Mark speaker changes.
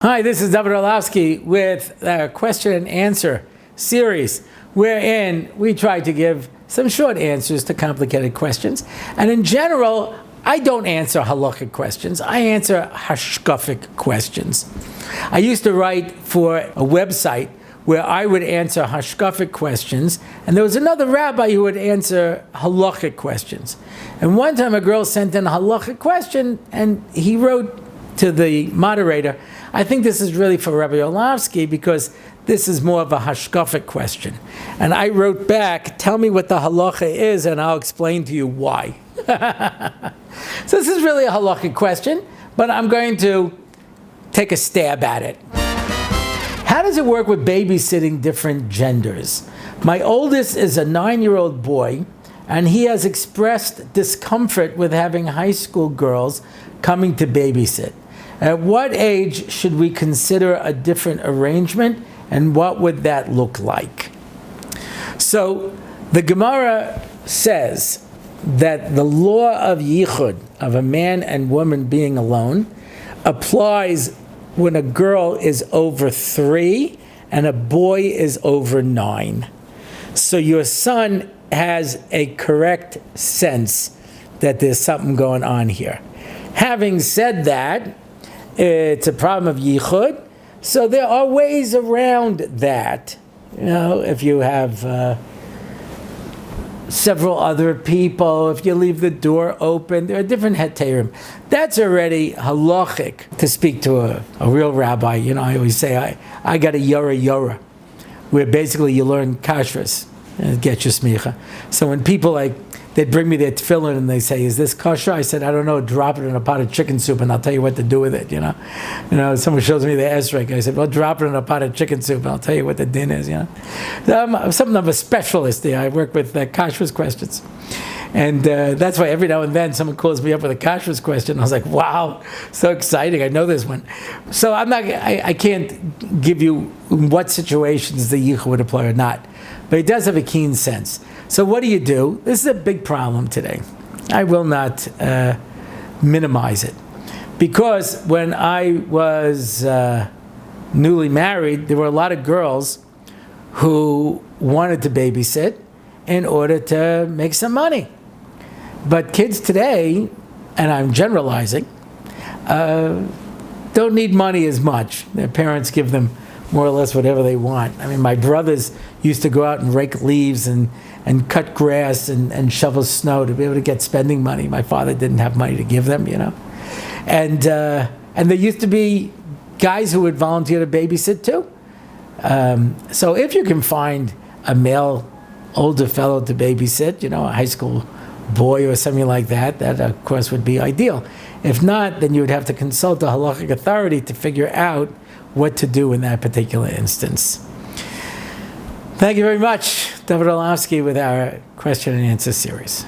Speaker 1: Hi, this is Rabbi Orlofsky with a question and answer series wherein we try to give some short answers to complicated questions. And in general, I don't answer halachic questions. I answer hashkafic questions. I used to write for a website where I would answer hashkafic questions, and there was another rabbi who would answer halachic questions. And one time a girl sent in a halachic question, and he wrote to the moderator, I think this is really for Rabbi Orlofsky because this is more of a hashkafic question. And I wrote back, tell me what the halacha is and I'll explain to you why. So this is really a halachic question, but I'm going to take a stab at it. How does it work with babysitting different genders? My oldest is a 9-year-old boy, and he has expressed discomfort with having high school girls coming to babysit. At what age should we consider a different arrangement, and what would that look like? So the Gemara says that the law of yichud, of a man and woman being alone, applies when a girl is over 3 and a boy is over 9. So your son has a correct sense that there's something going on here. Having said that, it's a problem of yichud, so there are ways around that. You know, if you have several other people, if you leave the door open, there are different heterim. That's already halachic. To speak to a real rabbi, you know, I always say, I got a yora, where basically you learn kashrus and get your smicha. So when people they'd bring me their tefillin and they say, is this kosher? I said, I don't know, drop it in a pot of chicken soup and I'll tell you what to do with it, you know. Someone shows me the esrog. I said, well, drop it in a pot of chicken soup and I'll tell you what the din is, you know. So I'm something of a specialist there. I work with kashrus questions. And that's why every now and then someone calls me up with a kashrus question. I was like, wow, so exciting. I know this one. So I can't give you in what situations the yichud would apply or not. But it does have a keen sense. So what do? This is a big problem today. I will not minimize it. Because when I was newly married, there were a lot of girls who wanted to babysit in order to make some money. But kids today, and I'm generalizing, don't need money as much. Their parents give them more or less whatever they want. I mean, my brothers used to go out and rake leaves and cut grass and shovel snow to be able to get spending money. My father didn't have money to give them, you know. And there used to be guys who would volunteer to babysit too. So if you can find a male older fellow to babysit, you know, a high school boy or something like that, that of course would be ideal. If not, then you would have to consult a halachic authority to figure out what to do in that particular instance. Thank you very much, David Orlofsky, with our question and answer series.